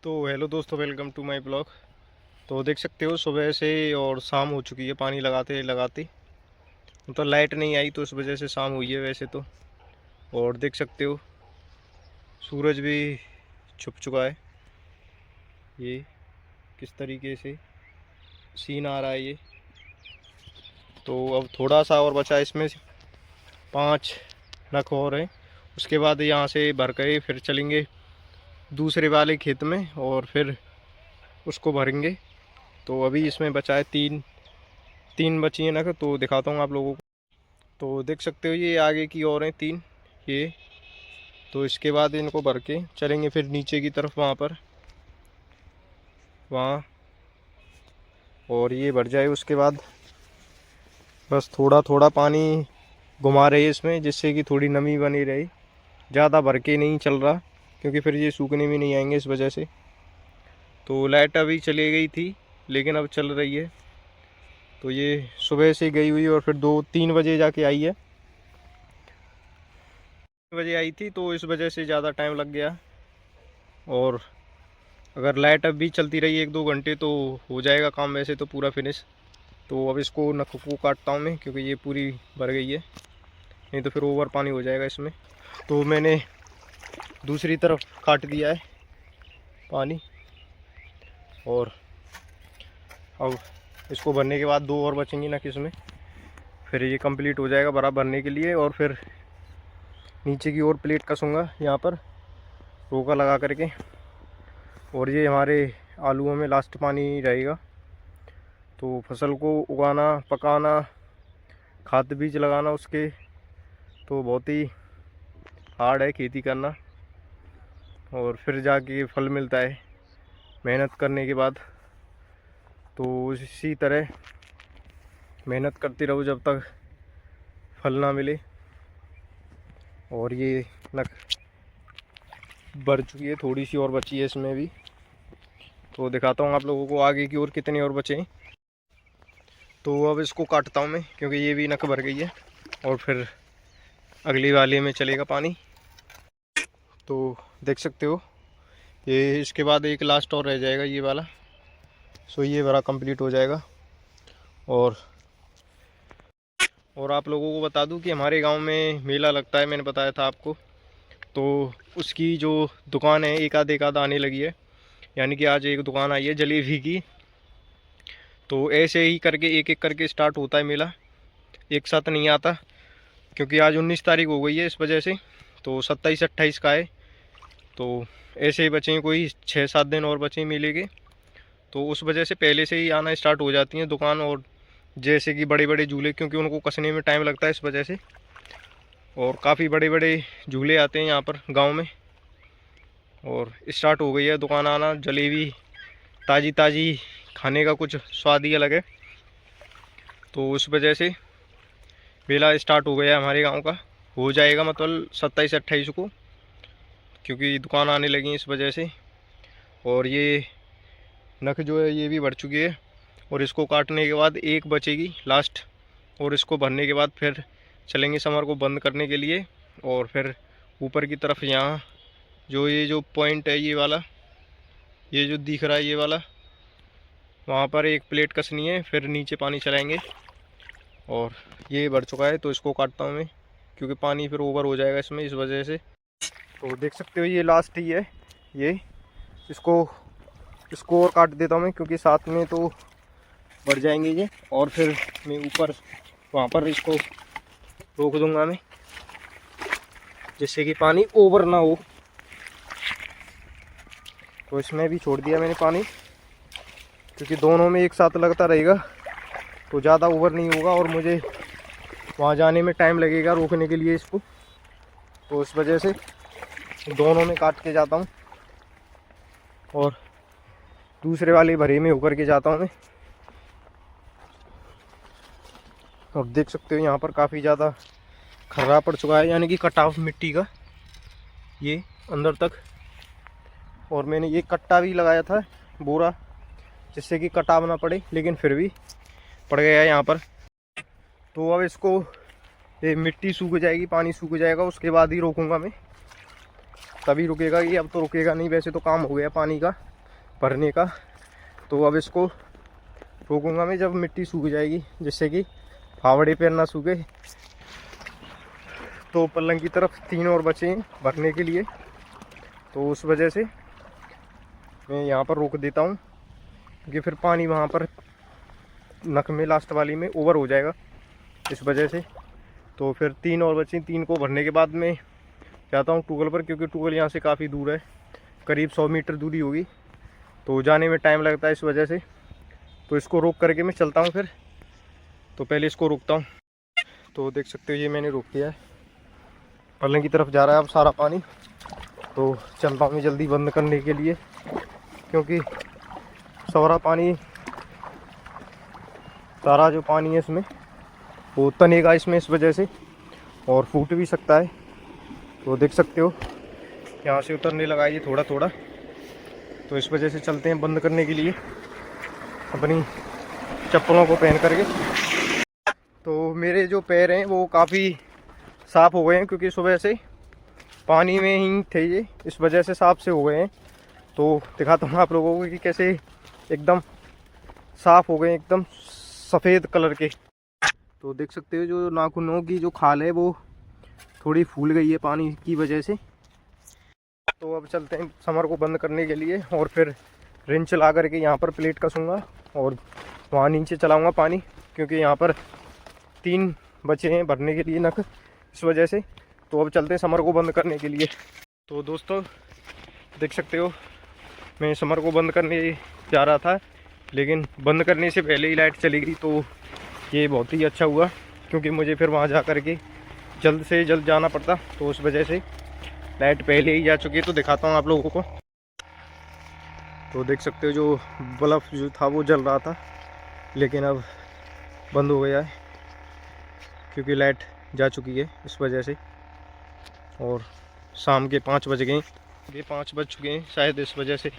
तो हेलो दोस्तों, welcome to my blog. तो देख सकते हो सुबह से और शाम हो चुकी है पानी लगाते लगाते। तो लाइट नहीं आई तो उस वजह से शाम हुई है वैसे तो। और देख सकते हो सूरज भी छुप चुका है। ये किस तरीके से सीन आ रहा है ये। तो अब थोड़ा सा और बचा है, इसमें 5 नख और हैं। उसके बाद यहाँ से भर के फिर चलेंगे दूसरे वाले खेत में और फिर उसको भरेंगे। तो अभी इसमें बचा है तीन तीन बची हैं नख, तो दिखाता हूँ आप लोगों को। तो देख सकते हो ये आगे की ओर हैं तीन ये। तो इसके बाद इनको भर के चलेंगे फिर नीचे की तरफ वहाँ पर वहाँ। और ये भर जाए उसके बाद बस थोड़ा थोड़ा पानी घुमा रहे हैं इसमें, जिससे कि थोड़ी नमी बनी रहे। ज़्यादा भर के नहीं चल रहा क्योंकि फिर ये सूखने भी नहीं आएंगे इस वजह से। तो लाइट अभी चली गई थी लेकिन अब चल रही है। तो ये सुबह से गई हुई और फिर 2-3 बजे जाके आई है। 3 बजे आई थी तो इस वजह से ज़्यादा टाइम लग गया। और अगर लाइट अब भी चलती रही 1-2 घंटे तो हो जाएगा काम वैसे तो पूरा फिनिश। तो अब इसको नखों को काटता हूँ मैं क्योंकि ये पूरी भर गई है, नहीं तो फिर ओवर पानी हो जाएगा इसमें। तो मैंने दूसरी तरफ काट दिया है पानी। और अब इसको भरने के बाद 2 और बचेंगी नख इसमें, फिर ये कंप्लीट हो जाएगा बराबर भरने के लिए। और फिर नीचे की ओर प्लेट कसूँगा यहाँ पर रोका लगा करके। और ये हमारे आलूओं में लास्ट पानी रहेगा। तो फसल को उगाना, पकाना, खाद बीज लगाना उसके, तो बहुत ही हार्ड है खेती करना। और फिर जाके फल मिलता है मेहनत करने के बाद। तो इसी तरह मेहनत करते रहो जब तक फल ना मिले। और ये नक भर चुकी है, थोड़ी सी और बची है इसमें भी। तो दिखाता हूँ आप लोगों को आगे की ओर कितने और बचे हैं। तो अब इसको काटता हूँ मैं क्योंकि ये भी नक भर गई है और फिर अगली वाले में चलेगा पानी। तो देख सकते हो ये इसके बाद एक लास्ट और रह जाएगा ये वाला। सो ये भरा कंप्लीट हो जाएगा। और आप लोगों को बता दूं कि हमारे गांव में मेला लगता है, मैंने बताया था आपको। तो उसकी जो दुकान है एक आध आने लगी है। यानी कि आज एक दुकान आई है जलेबी की। तो ऐसे ही करके एक एक करके स्टार्ट होता है मेला, एक साथ नहीं आता क्योंकि आज 19 तारीख हो गई है इस वजह से। तो 27-28 का है। तो ऐसे ही बचे कोई 6-7 दिन और बचे मेले के। तो उस वजह से पहले से ही आना स्टार्ट हो जाती हैं दुकान। और जैसे कि बड़े बड़े झूले, क्योंकि उनको कसने में टाइम लगता है इस वजह से। और काफ़ी बड़े बड़े झूले आते हैं यहाँ पर गांव में। और स्टार्ट हो गई है दुकान आना। जलेबी ताज़ी ताज़ी खाने का कुछ स्वाद ही अलग है। तो उस वजह से मेला स्टार्ट हो गया हमारे गांव का। हो जाएगा मतलब 27-28 को, क्योंकि दुकान आने लगी इस वजह से। और ये नख जो है ये भी भर चुकी है। और इसको काटने के बाद एक बचेगी लास्ट। और इसको भरने के बाद फिर चलेंगे समर को बंद करने के लिए। और फिर ऊपर की तरफ यहाँ ये जो पॉइंट है ये वाला, ये जो दिख रहा है ये वाला, वहाँ पर एक प्लेट कसनी है, फिर नीचे पानी चलाएंगे। और ये भर चुका है तो इसको काटता हूँ मैं क्योंकि पानी फिर ओवर हो जाएगा इसमें इस वजह से। तो देख सकते हो ये लास्ट ही है ये। इसको और काट देता हूँ मैं क्योंकि साथ में तो बढ़ जाएंगे ये। और फिर मैं ऊपर वहाँ पर इसको रोक दूंगा मैं, जिससे कि पानी ओवर ना हो। तो इसमें भी छोड़ दिया मैंने पानी क्योंकि दोनों में एक साथ लगता रहेगा तो ज़्यादा ओवर नहीं होगा और मुझे वहाँ जाने में टाइम लगेगा रोकने के लिए इसको। तो इस वजह से दोनों में काट के जाता हूँ और दूसरे वाले भरे में होकर के जाता हूँ मैं। और देख सकते हो यहाँ पर काफ़ी ज़्यादा खर्रा पड़ चुका है, यानी कि कटाव मिट्टी का ये अंदर तक। और मैंने ये कट्टा भी लगाया था बोरा, जिससे कि कटाव ना पड़े, लेकिन फिर भी पड़ गया है यहाँ पर। तो अब इसको ये मिट्टी सूख जाएगी, पानी सूख जाएगा, उसके बाद ही रोकूंगा मैं, तभी रुकेगा ये। अब तो रुकेगा नहीं, वैसे तो काम हो गया पानी का। भरने का। तो अब इसको रोकूंगा मैं जब मिट्टी सूख जाएगी, जिससे कि फावड़े पर ना सूखे। तो पल्लंग की तरफ 3 और बचे हैं भरने के लिए, तो उस वजह से मैं यहाँ पर रोक देता हूँ, क्योंकि फिर पानी वहाँ पर नक में लास्ट वाली में ओवर हो जाएगा इस वजह से। तो फिर 3 और बचे, 3 को भरने के बाद मैं जाता हूँ ट्यूबवेल पर, क्योंकि ट्यूबवेल यहाँ से काफ़ी दूर है, करीब 100 मीटर दूरी होगी, तो जाने में टाइम लगता है इस वजह से। तो इसको रोक करके मैं चलता हूँ फिर। तो पहले इसको रोकता हूँ। तो देख सकते हो ये मैंने रोक दिया है, पल्लंग की तरफ जा रहा है अब सारा पानी। तो चलता हूँ जल्दी बंद करने के लिए, क्योंकि सारा पानी, सारा जो पानी है इसमें वो तनेगा इसमें इस वजह से, और फूट भी सकता है। तो देख सकते हो यहाँ से उतरने लगा ये थोड़ा थोड़ा। तो इस वजह से चलते हैं बंद करने के लिए अपनी चप्पलों को पहन करके। तो मेरे जो पैर हैं वो काफ़ी साफ़ हो गए हैं, क्योंकि सुबह से पानी में ही थे ये, इस वजह से साफ से हो गए हैं। तो दिखाता हूँ आप लोगों को कि कैसे एकदम साफ़ हो गए, एकदम सफ़ेद कलर के। तो देख सकते हो जो नाखूनों की जो खाल है वो थोड़ी फूल गई है पानी की वजह से। तो अब चलते हैं समर को बंद करने के लिए, और फिर रिंच ला करके यहाँ पर प्लेट कसूँगा और वहाँ नीचे चलाऊँगा पानी, क्योंकि यहाँ पर 3 बचे हैं भरने के लिए नक इस वजह से। तो अब चलते हैं समर को बंद करने के लिए। तो दोस्तों देख सकते हो मैं समर को बंद करने जा रहा था, लेकिन बंद करने से पहले ही लाइट चली गई। तो ये बहुत ही अच्छा हुआ, क्योंकि मुझे फिर वहाँ जा कर के जल्द से जल्द जाना पड़ता, तो उस वजह से लाइट पहले ही जा चुकी है। तो दिखाता हूँ आप लोगों को। तो देख सकते हो जो बल्ब जो था वो जल रहा था, लेकिन अब बंद हो गया है, क्योंकि लाइट जा चुकी है इस वजह से। और शाम के 5 बज गए, ये 5 बज चुके हैं शायद, इस वजह से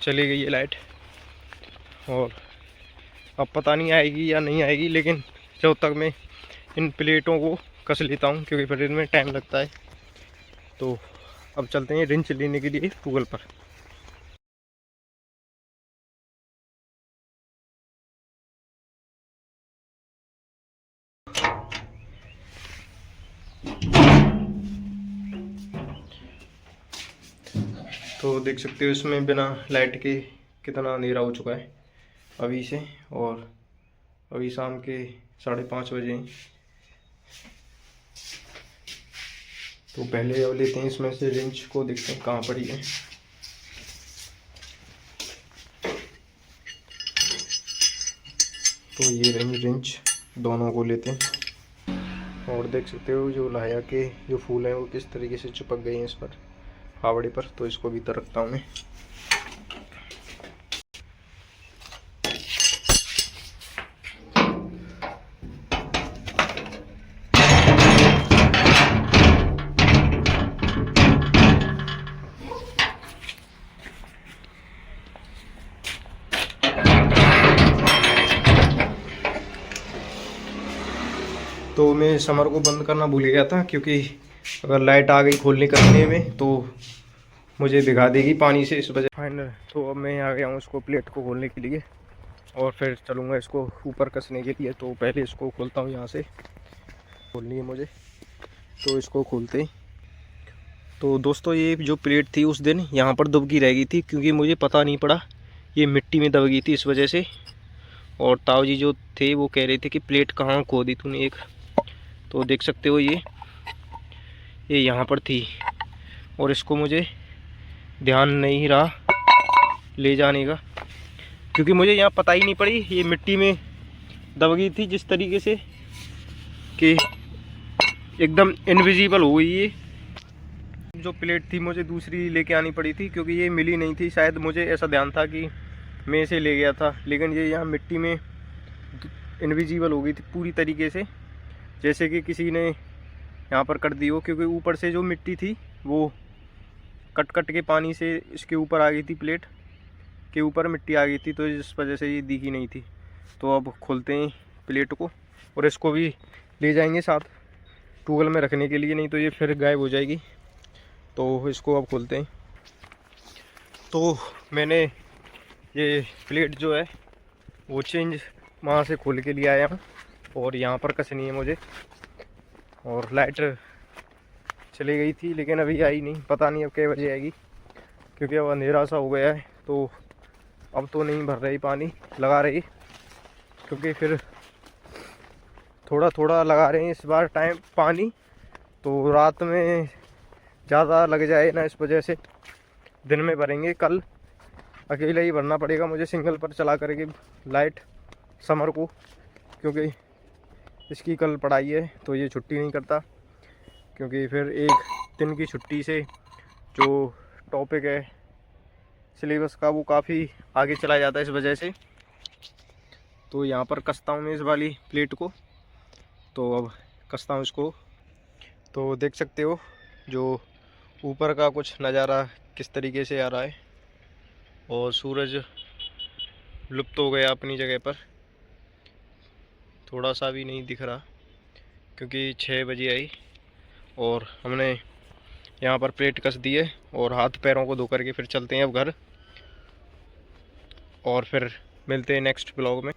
चली गई है लाइट। और अब पता नहीं आएगी या नहीं आएगी, लेकिन जब तक मैं इन प्लेटों को कस लेता हूँ, क्योंकि फिर इनमें टाइम लगता है। तो अब चलते हैं रिंच लेने के लिए ट्यूबवेल पर। तो देख सकते हो इसमें बिना लाइट के कितना अंधेरा हो चुका है अभी से, और अभी शाम के 5:30 बजे हैं। तो पहले अब लेते हैं इसमें से रिंच को, देखते हैं कहाँ पड़ी है। तो ये रही रिंच, दोनों को लेते हैं। और देख सकते हो जो लाया के जो फूल हैं वो किस तरीके से चिपक गए हैं इस पर, फावड़े पर। तो इसको भीतर रखता हूँ मैं। तो मैं समर को बंद करना भूल गया था, क्योंकि अगर लाइट आ गई खोलने करने में तो मुझे भिगा देगी पानी से, इस वजह। फाइनल तो अब मैं आ गया हूँ इसको प्लेट को खोलने के लिए, और फिर चलूँगा इसको ऊपर कसने के लिए। तो पहले इसको खोलता हूँ, यहाँ से खोलनी है मुझे, तो इसको खोलते हैं। तो दोस्तों ये जो प्लेट थी उस दिन यहाँ पर दबकी रह गई थी, क्योंकि मुझे पता नहीं पड़ा, ये मिट्टी में दब गई थी इस वजह से। और ताऊ जी जो थे वो कह रहे थे कि प्लेट कहाँ खो दी तूने एक। तो देख सकते हो ये यहाँ पर थी, और इसको मुझे ध्यान नहीं रहा ले जाने का, क्योंकि मुझे यहाँ पता ही नहीं पड़ी, ये मिट्टी में दब गई थी जिस तरीके से कि एकदम इनविजिबल हो गई। ये जो प्लेट थी मुझे दूसरी लेके आनी पड़ी थी, क्योंकि ये मिली नहीं थी। शायद मुझे ऐसा ध्यान था कि मैं इसे ले गया था, लेकिन ये यहाँ मिट्टी में इनविजिबल हो गई थी पूरी तरीके से, जैसे कि किसी ने यहाँ पर कर दी हो। क्योंकि ऊपर से जो मिट्टी थी वो कट कट के पानी से इसके ऊपर आ गई थी, प्लेट के ऊपर मिट्टी आ गई थी, तो इस वजह से ये दिखी नहीं थी। तो अब खोलते हैं प्लेट को, और इसको भी ले जाएंगे साथ ट्यूबवेल में रखने के लिए, नहीं तो ये फिर गायब हो जाएगी। तो इसको अब खोलते हैं। तो मैंने ये प्लेट जो है वो चेंज वहाँ से खोल के लिए आया हूँ और यहाँ पर कसनी है मुझे। और लाइट चली गई थी लेकिन अभी आई नहीं, पता नहीं अब कितने बजे आएगी, क्योंकि अब अंधेरा सा हो गया है। तो अब तो नहीं भर रही पानी, लगा रही, क्योंकि फिर थोड़ा थोड़ा लगा रहे हैं इस बार टाइम पानी, तो रात में ज़्यादा लग जाए ना, इस वजह से दिन में भरेंगे। कल अकेला ही भरना पड़ेगा मुझे सिंगल पर चला करके लाइट समर को, क्योंकि इसकी कल पढ़ाई है तो ये छुट्टी नहीं करता, क्योंकि फिर एक दिन की छुट्टी से जो टॉपिक है सिलेबस का वो काफ़ी आगे चला जाता है इस वजह से। तो यहाँ पर कसता हूँ मैं इस वाली प्लेट को, तो अब कसता हूँ इसको। तो देख सकते हो जो ऊपर का कुछ नज़ारा किस तरीके से आ रहा है, और सूरज लुप्त हो गया अपनी जगह पर, थोड़ा सा भी नहीं दिख रहा, क्योंकि 6 बजे आई और हमने यहाँ पर प्लेट कस दी है। और हाथ पैरों को धो करके फिर चलते हैं अब घर, और फिर मिलते हैं नेक्स्ट ब्लॉग में।